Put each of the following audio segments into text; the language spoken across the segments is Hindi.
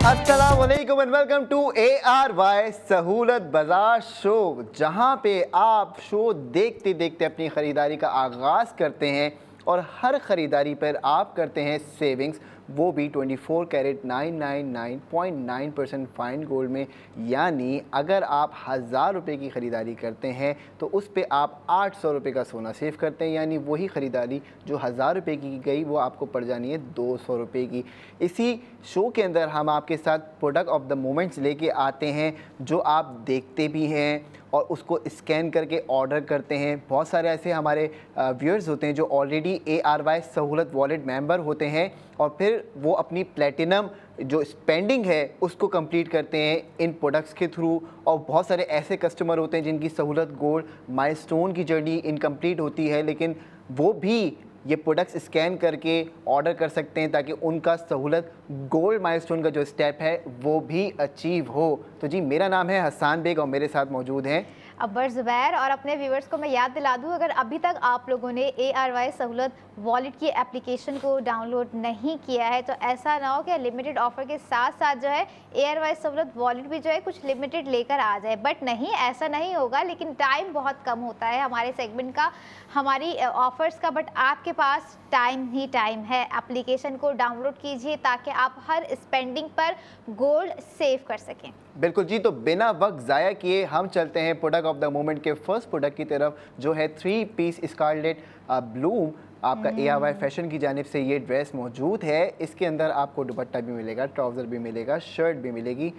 अस्सलाम वालेकुम एंड वेलकम टू ARY सहूलत बाजार शो, जहां पे आप शो देखते देखते अपनी ख़रीदारी का आगाज़ करते हैं और हर ख़रीदारी पर आप करते हैं सेविंग्स, वो भी 24 कैरेट 999.9% फाइन गोल्ड में। यानी अगर आप 1000 रुपये की ख़रीदारी करते हैं तो उस पे आप 800 रुपये का सोना सेव करते हैं, यानी वही ख़रीदारी जो 1000 रुपये की गई वो आपको पड़ जानी है 200 रुपये की। इसी शो के अंदर हम आपके साथ प्रोडक्ट ऑफ द मोमेंट्स लेके आते हैं जो आप देखते भी हैं और उसको स्कैन करके ऑर्डर करते हैं। बहुत सारे ऐसे हमारे व्यूअर्स होते हैं जो ऑलरेडी ARY सहूलत वॉलेट मेंबर होते हैं और फिर वो अपनी प्लेटिनम जो स्पेंडिंग है उसको कंप्लीट करते हैं इन प्रोडक्ट्स के थ्रू। और बहुत सारे ऐसे कस्टमर होते हैं जिनकी सहूलत गोल्ड माइलस्टोन की जर्नी इनकम्प्लीट होती है, लेकिन वो भी ये प्रोडक्ट्स स्कैन करके ऑर्डर कर सकते हैं ताकि उनका सहूलत गोल्ड माइलस्टोन का जो स्टेप है वो भी अचीव हो। तो जी, मेरा नाम है हसान बेग और मेरे साथ मौजूद हैं अब्बर ज़ुबैर। और अपने व्यूवर्स को मैं याद दिला दूं, अगर अभी तक आप लोगों ने ARY सहूलत वॉलेट की एप्लीकेशन को डाउनलोड नहीं किया है तो ऐसा ना हो कि लिमिटेड ऑफर के साथ साथ जो है ARY सहूलत वॉलेट भी जो है कुछ लिमिटेड लेकर आ जाए। बट नहीं, ऐसा नहीं होगा, लेकिन टाइम बहुत कम होता है हमारे सेगमेंट का, हमारी ऑफर्स का। बट आपके पास टाइम ही टाइम है। एप्लीकेशन को डाउनलोड कीजिए ताकि आप हर स्पेंडिंग पर गोल्ड सेव कर सकें। बिल्कुल जी, तो बिना वक्त ज़ाया किए हम चलते हैं प्रोडक्ट ऑफ द मोमेंट के फर्स्ट प्रोडक्ट की तरफ, जो है 3 पीस स्कारलेट ब्लूम। आपका ARY फैशन की जानिब से ये ड्रेस मौजूद है। इसके अंदर आपको दुपट्टा भी मिलेगा, ट्राउज़र भी मिलेगा, शर्ट भी मिलेगी।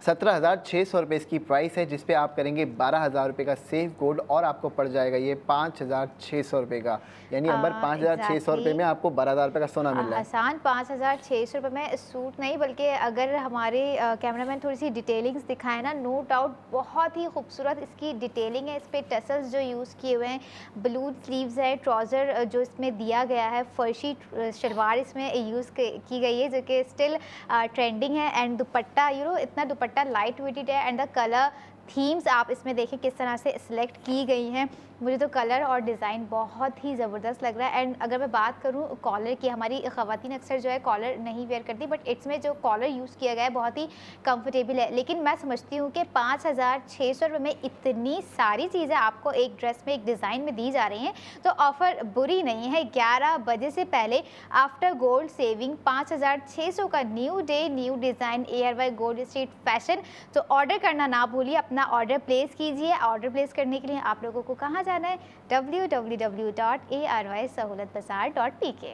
17,600 रुपये इसकी प्राइस है, जिस पे आप करेंगे 12,000 रुपये का सेफ गोल्ड और आपको पड़ जाएगा ये 5,600 रुपये का। यानी अंबर 5,600 रुपये में आपको 12,000 रुपये का सोना मिल रहा है। आसान 5,600 रुपये में सूट नहीं, बल्कि अगर हमारे कैमरामैन थोड़ी सी डिटेलिंग्स दिखाएं ना, नो डाउट बहुत ही खूबसूरत इसकी डिटेलिंग है। इस पर टसल्स जो यूज़ किए हुए हैं, बलून स्लीव्स है, ट्राउज़र जो इसमें दिया गया है, फर्शी शलवार इसमें यूज़ की गई है जो कि स्टिल ट्रेंडिंग है। एंड दुपट्टा, इतना दुपट्टा लाइट वेटेड है। एंड द कलर थीम्स आप इसमें देखें किस तरह से सिलेक्ट की गई हैं। मुझे तो कलर और डिज़ाइन बहुत ही ज़बरदस्त लग रहा है। एंड अगर मैं बात करूँ कॉलर की, हमारी ख़वातीन अक्सर जो है कॉलर नहीं वेयर करती, बट इसमें जो कॉलर यूज़ किया गया है बहुत ही कंफर्टेबल है। लेकिन मैं समझती हूँ कि 5,600 रुपये में इतनी सारी चीज़ें आपको एक ड्रेस में, एक डिज़ाइन में दी जा रही हैं, तो ऑफ़र बुरी नहीं है। 11 बजे से पहले आफ्टर गोल्ड सेविंग 5,600 का new day new design ARY gold street fashion. तो ऑर्डर करना ना भूलिए, अपना ऑर्डर प्लेस कीजिए। ऑर्डर प्लेस करने के लिए आप लोगों को कहाँ जाना है? www.arysahoolatbazaar.pk।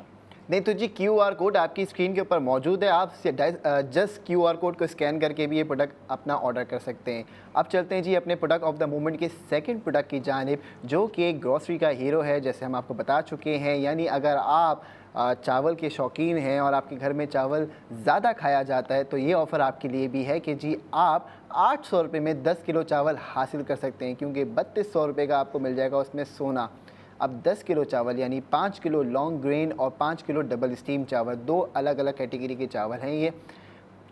नहीं तो जी, QR कोड आपकी स्क्रीन के ऊपर मौजूद है। आप जस्ट QR कोड को स्कैन करके भी ये प्रोडक्ट अपना ऑर्डर कर सकते हैं। अब चलते हैं जी अपने प्रोडक्ट ऑफ द मोमेंट के सेकंड प्रोडक्ट की जानिब, जो कि एक ग्रॉसरी का हीरो है, जैसे हम आपको बता चुके हैं। यानी अगर आप चावल के शौकीन हैं और आपके घर में चावल ज़्यादा खाया जाता है तो ये ऑफ़र आपके लिए भी है कि जी आप 800 रुपये में 10 किलो चावल हासिल कर सकते हैं, क्योंकि 3200 रुपये का आपको मिल जाएगा उसमें सोना। अब 10 किलो चावल यानी 5 किलो लॉन्ग ग्रेन और 5 किलो डबल स्टीम चावल, दो अलग अलग कैटेगरी के चावल हैं ये।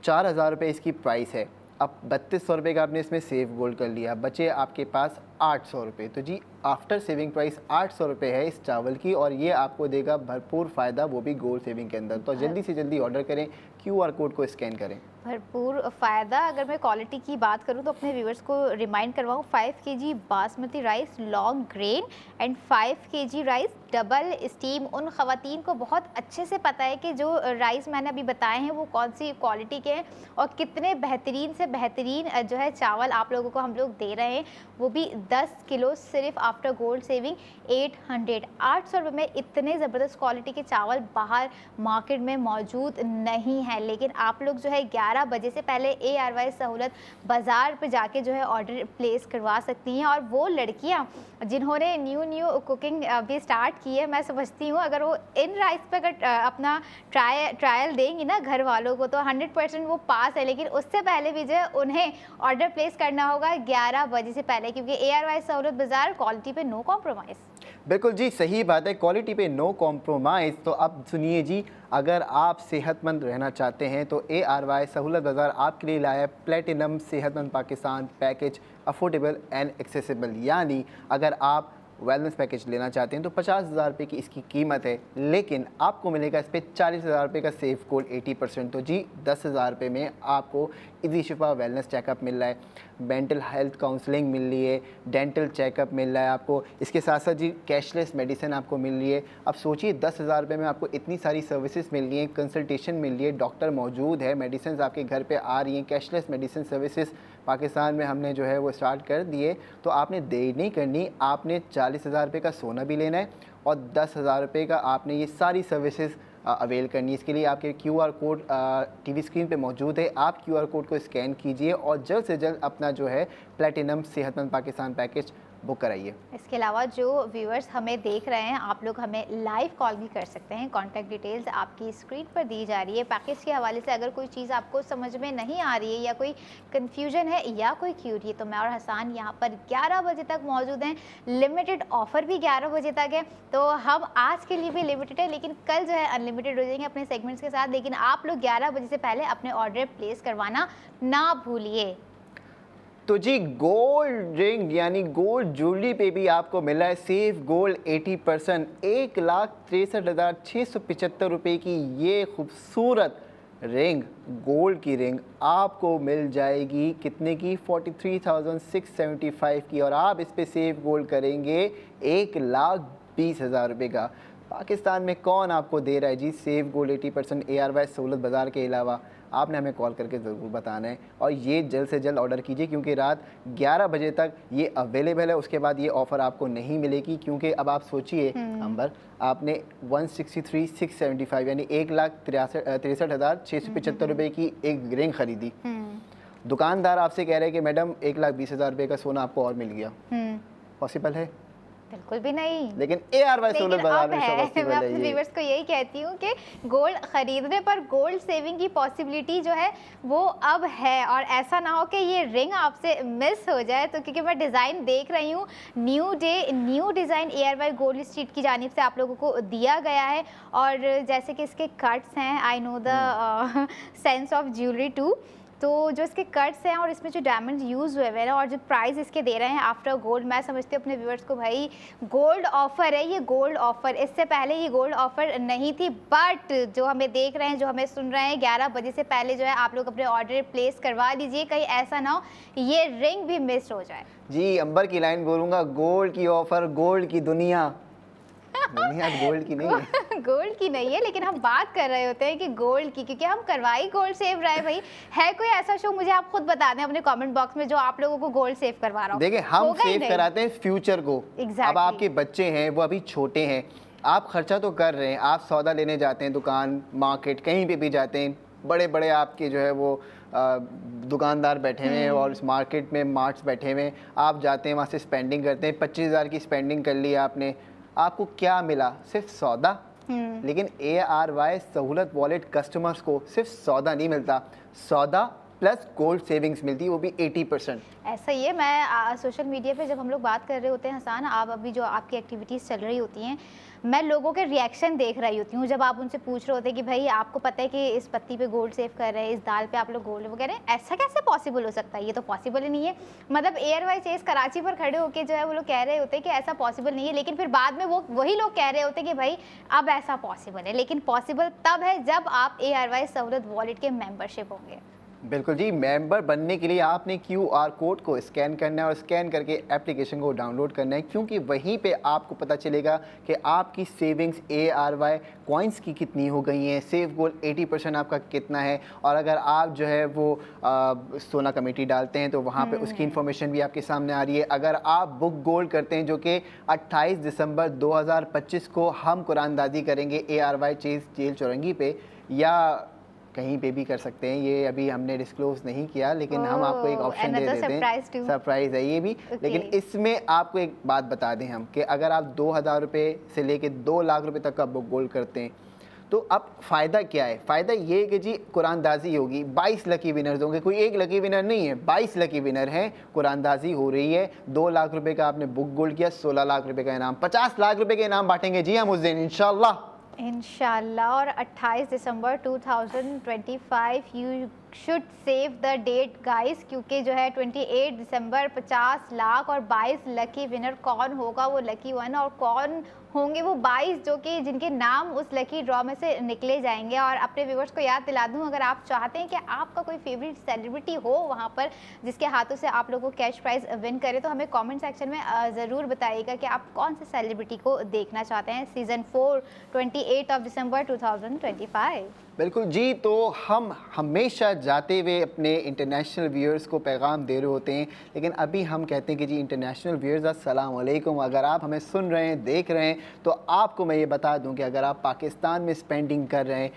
4,000 रुपये इसकी प्राइस है। अब 3200 रुपये का आपने इसमें सेव गोल्ड कर लिया, बचे आपके पास 800 रुपये। तो जी आफ्टर सेविंग प्राइस 800 रुपये है इस चावल की, और ये आपको देगा भरपूर फ़ायदा, वो भी गोल्ड सेविंग के अंदर। तो जल्दी से जल्दी ऑर्डर करें, QR कोड को स्कैन करें। भरपूर फ़ायदा। अगर मैं क्वालिटी की बात करूं तो अपने व्यूवर्स को रिमाइंड करवाऊं, 5 kg basmati rice long grain and 5 kg rice double steam. उन ख़वातीन को बहुत अच्छे से पता है कि जो राइस मैंने अभी बताए हैं वो कौन सी क्वालिटी के हैं और कितने बेहतरीन से बेहतरीन जो है चावल आप लोगों को हम लोग दे रहे हैं, वो भी 10 किलो सिर्फ आफ्टर गोल्ड सेविंग 800 रुपये में। इतने ज़बरदस्त क्वालिटी के चावल बाहर मार्केट में मौजूद नहीं है। लेकिन आप लोग जो है 11 बजे से पहले ARY सहूलत बाज़ार पे जाके जो है ऑर्डर प्लेस करवा सकती हैं। और वो लड़कियां जिन्होंने न्यू कुकिंग भी स्टार्ट की है, मैं समझती हूँ अगर वो इन राइस पे अगर अपना ट्रायल देंगी ना घर वालों को तो 100% वो पास है। लेकिन उससे पहले भी जो है उन्हें ऑर्डर प्लेस करना होगा 11 बजे से पहले, क्योंकि ARY सहूलत बाज़ार क्वालिटी पे नो कॉम्प्रोमाइज़। बिल्कुल जी, सही बात है, क्वालिटी पे नो कॉम्प्रोमाइज़। तो अब सुनिए जी, अगर आप सेहतमंद रहना चाहते हैं तो ARY सहूलत बाज़ार आपके लिए लाया प्लेटिनम सेहतमंद Pakistan package, affordable and accessible. यानी अगर आप वेलनेस पैकेज लेना चाहते हैं तो 50,000 रुपये की इसकी कीमत है, लेकिन आपको मिलेगा इस पर 40,000 रुपये का सेफ गोल्ड 80%। तो जी 10,000 रुपये में आपको इजी शिफा वेलनेस चेकअप मिल रहा है, मेंटल हेल्थ काउंसलिंग मिल रही है, डेंटल चेकअप मिल रहा है आपको, इसके साथ साथ जी कैशलेस मेडिसिन आपको मिल रही है। अब सोचिए 10,000 रुपये में आपको इतनी सारी सर्विसेज मिल रही हैं, कंसल्टेशन मिल रही है, डॉक्टर मौजूद है, मेडिसिन आपके घर पे आ रही हैं, कैशलेस मेडिसिन सर्विसेज पाकिस्तान में हमने जो है वो स्टार्ट कर दिए। तो आपने देर नहीं करनी, आपने 40,000 रुपये का सोना भी लेना है और 10,000 रुपये का आपने ये सारी सर्विसेज अवेल करनी है। इसके लिए आपके QR कोड टीवी स्क्रीन पे मौजूद है, आप QR कोड को स्कैन कीजिए और जल्द से जल्द अपना जो है प्लेटिनम सेहतमंद पाकिस्तान पैकेज बुक कराइए। इसके अलावा जो व्यूअर्स हमें देख रहे हैं, आप लोग हमें लाइव कॉल भी कर सकते हैं। कॉन्टैक्ट डिटेल्स आपकी स्क्रीन पर दी जा रही है। पैकेज के हवाले से अगर कोई चीज़ आपको समझ में नहीं आ रही है या कोई कन्फ्यूजन है या कोई क्यूरी है, तो मैं और हसान यहाँ पर 11 बजे तक मौजूद हैं। लिमिटेड ऑफर भी 11 बजे तक है, तो हम आज के लिए भी लिमिटेड है, लेकिन कल जो है अनलिमिटेड हो जाएंगे अपने सेगमेंट्स के साथ। लेकिन आप लोग 11 बजे से पहले अपने ऑर्डर प्लेस करवाना ना भूलिए। तो जी गोल्ड रिंग यानी गोल्ड ज्वेलरी पे भी आपको मिला है सेफ गोल्ड 80%। 1,63,675 रुपये की ये खूबसूरत रिंग, गोल्ड की रिंग आपको मिल जाएगी कितने की? 43,675 की। और आप इस पे सेफ गोल्ड करेंगे 1,20,000 रुपये का। पाकिस्तान में कौन आपको दे रहा है जी सेफ गोल्ड 80% ARY सहूलत बाज़ार के अलावा? आपने हमें कॉल करके ज़रूर बताना है और ये जल्द से जल्द ऑर्डर कीजिए, क्योंकि रात 11 बजे तक ये अवेलेबल है। उसके बाद ये ऑफ़र आपको नहीं मिलेगी, क्योंकि अब आप सोचिए अंबर, आपने 163,675 यानी 1,63,675 रुपये की एक रिंग खरीदी। दुकानदार आपसे कह रहे हैं कि मैडम 1,20,000 रुपये का सोना आपको और मिल गया। पॉसिबल है? बिल्कुल भी नहीं। लेकिन ARY सहूलत बाज़ार में मैं अपने व्यूअर्स को यही कहती हूँ कि गोल्ड खरीदने पर गोल्ड सेविंग की पॉसिबिलिटी जो है वो अब है, और ऐसा ना हो कि ये रिंग आपसे मिस हो जाए। तो क्योंकि मैं डिज़ाइन देख रही हूँ, new design ARY gold street की जानिब से आप लोगों को दिया गया है, और जैसे कि इसके कट्स हैं, I know the sense of jewellery too, तो जो इसके कट्स हैं और इसमें जो डायमंड यूज़ हुए हैं और जो प्राइस इसके दे रहे हैं आफ्टर गोल्ड, मैं समझती हूँ अपने व्यूअर्स को, भाई गोल्ड ऑफर है ये, गोल्ड ऑफर। इससे पहले ये गोल्ड ऑफर नहीं थी, बट जो हमें देख रहे हैं, जो हमें सुन रहे हैं, 11 बजे से पहले जो है आप लोग अपने ऑर्डर प्लेस करवा दीजिए, कहीं ऐसा ना हो ये रिंग भी मिस हो जाए। जी अंबर की लाइन बोलूँगा, गोल्ड की ऑफर, गोल्ड की दुनिया गोल्ड की नहीं है। गोल्ड की नहीं है, लेकिन हम बात कर रहे होते हैं कि गोल्ड की, क्योंकि हम करवाई गोल्ड सेव रहे। भाई है कोई ऐसा शो, मुझे आप खुद बता दें अपने कमेंट बॉक्स में, जो आप लोगों को गोल्ड सेव करवा रहा हो। देखिए हम सेव कराते हैं फ्यूचर को। अब आपके बच्चे हैं, वो अभी छोटे हैं, आप खर्चा तो कर रहे हैं, आप सौदा लेने जाते हैं दुकान, मार्केट, कहीं पे भी जाते हैं, बड़े बड़े आपके जो है वो दुकानदार बैठे हुए हैं और इस मार्केट में मार्ट्स बैठे हुए हैं, आप जाते हैं वहाँ से स्पेंडिंग करते हैं, 25,000 की स्पेंडिंग कर ली आपने, आपको क्या मिला? सिर्फ सौदा। लेकिन ARY सहूलत वॉलेट कस्टमर्स को सिर्फ सौदा नहीं मिलता, सौदा प्लस गोल्ड सेविंग्स मिलती है, वो भी 80%। ऐसा ही है। मैं सोशल मीडिया पे जब हम लोग बात कर रहे होते हैं हसान, आप अभी जो आपकी एक्टिविटीज़ चल रही होती हैं, मैं लोगों के रिएक्शन देख रही होती हूँ। जब आप उनसे पूछ रहे होते हैं कि भाई आपको पता है कि इस पत्ती पे गोल्ड सेव कर रहे हैं, इस दाल पे आप लोग गोल्ड वो कह रहे हैं, ऐसा कैसे पॉसिबल हो सकता है? ये तो पॉसिबल ही नहीं है। मतलब ARY चेस कराची पर खड़े होकर जो है वो लोग कह रहे होते हैं कि ऐसा पॉसिबल नहीं है, लेकिन फिर बाद में वही लोग कह रहे होते हैं कि भाई अब ऐसा पॉसिबल है। लेकिन पॉसिबल तब है जब आप ARY सहूलत वॉलेट के मेंबरशिप होंगे। बिल्कुल जी, मेंबर बनने के लिए आपने QR कोड को स्कैन करना है और स्कैन करके एप्लीकेशन को डाउनलोड करना है, क्योंकि वहीं पे आपको पता चलेगा कि आपकी सेविंग्स ARY कॉइन्स की कितनी हो गई हैं, सेफ गोल्ड 80% आपका कितना है, और अगर आप जो है वो सोना कमेटी डालते हैं तो वहाँ पे उसकी इन्फॉर्मेशन भी आपके सामने आ रही है। अगर आप बुक गोल्ड करते हैं, जो कि 28 दिसंबर 2025 को हम कुरानदाजी करेंगे ARY चेस जेल चौरंगी पे, या कहीं पे भी कर सकते हैं, ये अभी हमने डिस्क्लोज नहीं किया, लेकिन हम आपको एक ऑप्शन दे देते हैं, सरप्राइज है ये भी। लेकिन इसमें आपको एक बात बता दें हम कि अगर आप 2,000 रुपये से लेके 2 लाख रुपए तक का बुक गोल्ड करते हैं, तो अब फ़ायदा क्या है? फ़ायदा ये है कि जी कुरानदाजी होगी, 22 लकी विनर्स होंगे, कोई एक लकी विनर नहीं है, 22 लकी विनर हैं, कुरानदाजी हो रही है। 2 लाख रुपए का आपने बुक गोल्ड किया, 16 लाख रुपए का इनाम, 50 लाख रुपए के इनाम बांटेंगे जी हम उस दिन इंशाल्लाह। इंशाल्लाह। और 28 दिसंबर 2025 you should save the date guys, क्योंकि जो है 28 दिसंबर 50 लाख और 22 लकी विनर कौन होगा वो लकी वन, और कौन होंगे वो 22 जो कि जिनके नाम उस लकी ड्रॉ में से निकले जाएंगे। और अपने व्यूवर्स को याद दिला दूं, अगर आप चाहते हैं कि आपका कोई फेवरेट सेलिब्रिटी हो वहाँ पर जिसके हाथों से आप लोगों को कैश प्राइज विन करे, तो हमें कमेंट सेक्शन में ज़रूर बताइएगा कि आप कौन से सेलिब्रिटी को देखना चाहते हैं सीज़न 4 28 दिसंबर 2025। बिल्कुल जी। तो हम हमेशा जाते हुए अपने इंटरनेशनल व्यूअर्स को पैगाम दे रहे होते हैं, लेकिन अभी हम कहते हैं कि जी इंटरनेशनल व्यूअर्स अस्सलाम वालेकुम। अगर आप हमें सुन रहे हैं, देख रहे हैं, तो आपको मैं ये बता दूं कि अगर आप पाकिस्तान में स्पेंडिंग कर रहे हैं,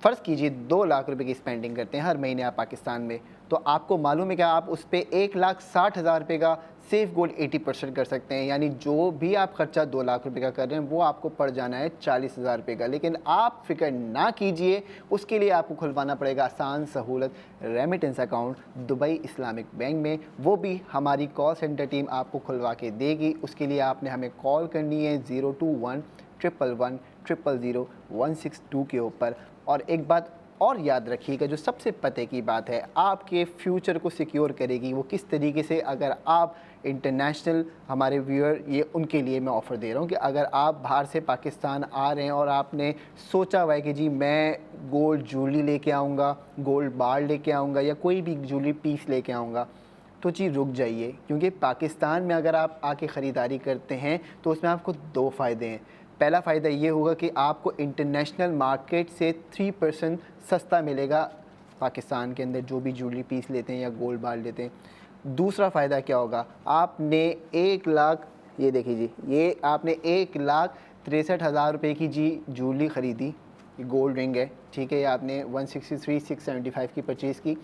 फ़र्ज़ कीजिए 2 लाख रुपए की स्पेंडिंग करते हैं हर महीने आप पाकिस्तान में, तो आपको मालूम है कि आप उस पर 1,60,000 रुपये का सेफ गोल्ड 80% कर सकते हैं। यानी जो भी आप खर्चा 2 लाख रुपए का कर रहे हैं वो आपको पड़ जाना है 40,000 रुपये का। लेकिन आप फिक्र ना कीजिए, उसके लिए आपको खुलवाना पड़ेगा आसान सहूलत remittance account Dubai Islamic bank में, वो भी हमारी कॉल सेंटर टीम आपको खुलवा के देगी। उसके लिए आपने हमें कॉल करनी है 021-111-000-162 के ऊपर। और एक बात और याद रखिएगा, जो सबसे पते की बात है, आपके फ्यूचर को सिक्योर करेगी वो किस तरीके से, अगर आप इंटरनेशनल हमारे व्यूअर, ये उनके लिए मैं ऑफ़र दे रहा हूँ कि अगर आप बाहर से पाकिस्तान आ रहे हैं और आपने सोचा हुआ है कि जी मैं गोल्ड ज्वेलरी लेके आऊँगा, गोल्ड बार लेके आऊँगा या कोई भी ज्वेलरी पीस लेके आऊँगा, तो जी रुक जाइए, क्योंकि पाकिस्तान में अगर आप आके ख़रीदारी करते हैं तो उसमें आपको 2 फ़ायदे हैं। पहला फ़ायदा ये होगा कि आपको इंटरनेशनल मार्केट से 3% सस्ता मिलेगा पाकिस्तान के अंदर जो भी ज्वेलरी पीस लेते हैं या गोल्ड बार लेते हैं। दूसरा फ़ायदा क्या होगा, आपने 1 लाख, ये देखिए जी, ये आपने 1,63,000 रुपये की जी ज्वेलरी ख़रीदी, ये गोल्ड रिंग है, ठीक है, ये आपने 163,675 की परचेज़ की,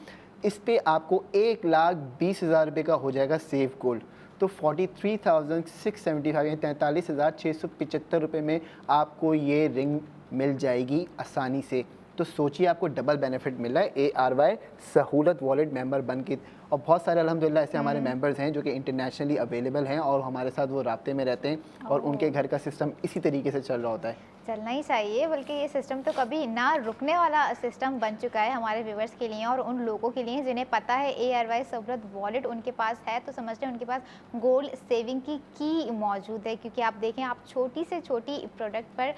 इस पे आपको 1,20,000 रुपये का हो जाएगा सेफ गोल्ड। तो 43,675 यानी 43,675 रुपये में आपको ये रिंग मिल जाएगी आसानी से। तो सोचिए आपको डबल बेनिफिट मिल रहा है ARY सहूलत वॉलेट मेंबर बन के। और बहुत सारे अल्हम्दुलिल्लाह ऐसे हमारे मेंबर्स हैं जो कि इंटरनेशनली अवेलेबल हैं और हमारे साथ वो राब्ते में रहते हैं, और उनके घर का सिस्टम इसी तरीके से चल रहा होता है। चलना ही चाहिए, बल्कि ये सिस्टम तो कभी ना रुकने वाला सिस्टम बन चुका है हमारे व्यूवर्स के लिए और उन लोगों के लिए जिन्हें पता है ARY सहूलत वॉलेट उनके पास है, तो समझते हैं उनके पास गोल्ड सेविंग की मौजूद है। क्योंकि आप देखें, आप छोटी से छोटी प्रोडक्ट पर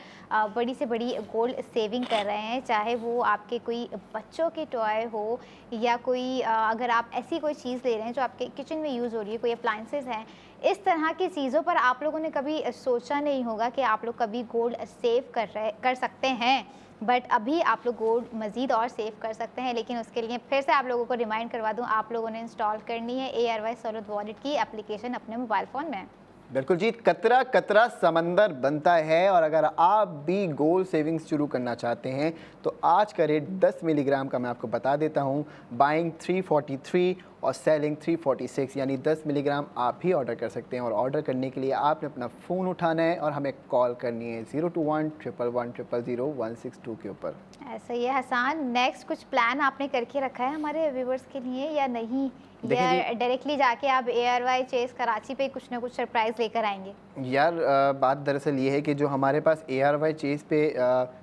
बड़ी से बड़ी गोल्ड सेविंग कर रहे हैं, चाहे वो आपके कोई बच्चों के टॉय हो या कोई अगर आप ऐसी कोई चीज़ ले रहे हैं जो आपके किचन में यूज़ हो रही है, कोई अप्लाइंसेस हैं, इस तरह की चीज़ों पर आप लोगों ने कभी सोचा नहीं होगा कि आप लोग कभी गोल्ड सेव कर सकते हैं। बट अभी आप लोग गोल्ड मज़ीद और सेव कर सकते हैं, लेकिन उसके लिए फिर से आप लोगों को रिमाइंड करवा दूं, आप लोगों ने इंस्टॉल करनी है ARY सहूलत वॉलेट की एप्लीकेशन अपने मोबाइल फ़ोन में। बिल्कुल जी, कतरा कतरा समंदर बनता है। और अगर आप भी गोल्ड सेविंग्स शुरू करना चाहते हैं तो आज का रेट 10 मिलीग्राम का मैं आपको बता देता हूँ। बाइंग 343 और सेलिंग 346, यानी 10 मिलीग्राम आप भी ऑर्डर कर सकते हैं। और ऑर्डर करने के लिए आपने अपना फ़ोन उठाना है और हमें कॉल करनी है 021-111-000-162 के ऊपर। ऐसा ही है हसन, नेक्स्ट कुछ प्लान आपने करके रखा है हमारे व्यूवर्स के लिए या नहीं, या डायरेक्टली जाके आप ARY चेस कराची पे कुछ ना कुछ सरप्राइज लेकर आएंगे? यार बात दरअसल ये है कि जो हमारे पास ARY चेस पे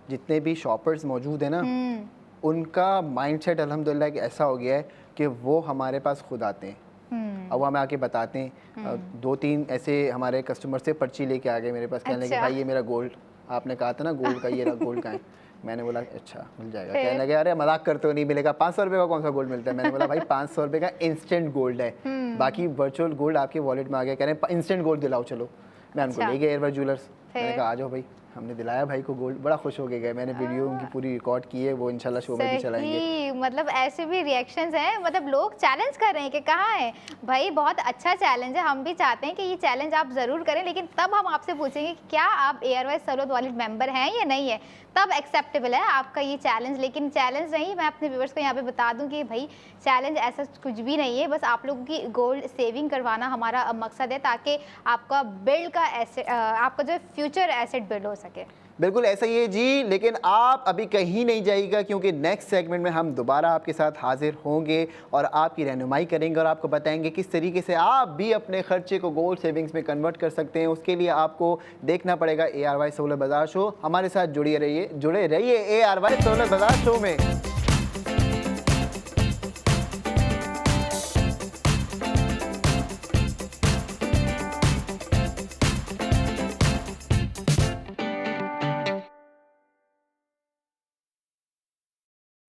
जितने भी शॉपर्स मौजूद हैं ना, उनका माइंडसेट अल्हम्दुलिल्लाह कि ऐसा हो गया है कि वो हमारे पास खुद आते हैं। अब वो हमें आके बताते हैं। 2-3 ऐसे हमारे कस्टमर से पर्ची लेके आ गए मेरे पास, कहने लगे भाई ये मेरा गोल्ड, आपने कहा था ना गोल्ड का, ये रहा गोल्ड का है। मैंने बोला अच्छा मिल जाएगा, कहने लगे अरे मजाक करते हो, नहीं मिलेगा, 500 रुपये का कौन सा गोल्ड मिलता है। मैंने बोला भाई 500 रुपये का इंस्टेंट गोल्ड है, बाकी वर्चुअल गोल्ड आपके वॉलेट में आ गया। कह रहे हैं इंस्टेंट गोल्ड दिलाओ चलो। मैं उनको ले गया ARY ज्वेलर्स, मैंने कहा आ जाओ भाई, हमने दिलाया भाई को गोल्ड, बड़ा खुश हो गए। मैंने वीडियो उनकी पूरी रिकॉर्ड की है, वो इंशाल्लाह शो में भी चलाएंगे। मतलब ऐसे भी रिएक्शंस हैं, मतलब लोग चैलेंज कर रहे हैं कि कहाँ है भाई, बहुत अच्छा चैलेंज है, हम भी चाहते हैं कि ये चैलेंज आप ज़रूर करें, लेकिन तब हम आपसे पूछेंगे कि क्या आप ARY सहूलत वॉलेट मेंबर हैं या नहीं है, तब एक्सेप्टेबल है आपका ये चैलेंज। लेकिन चैलेंज नहीं, मैं अपने व्यूवर्स को यहाँ पे बता दूं कि भाई चैलेंज ऐसा कुछ भी नहीं है, बस आप लोगों की गोल्ड सेविंग करवाना हमारा मकसद है, ताकि आपका बिल्ड का एसेट, आपका जो फ्यूचर एसेट बिल्ड हो सके। बिल्कुल ऐसा ही है जी, लेकिन आप अभी कहीं नहीं जाइएगा क्योंकि नेक्स्ट सेगमेंट में हम दोबारा आपके साथ हाजिर होंगे और आपकी रहनुमाई करेंगे और आपको बताएंगे किस तरीके से आप भी अपने खर्चे को गोल्ड सेविंग्स में कन्वर्ट कर सकते हैं। उसके लिए आपको देखना पड़ेगा ARY सहूलत बाजार शो। हमारे साथ जुड़े रहिए ARY सहूलत बाजार शो में।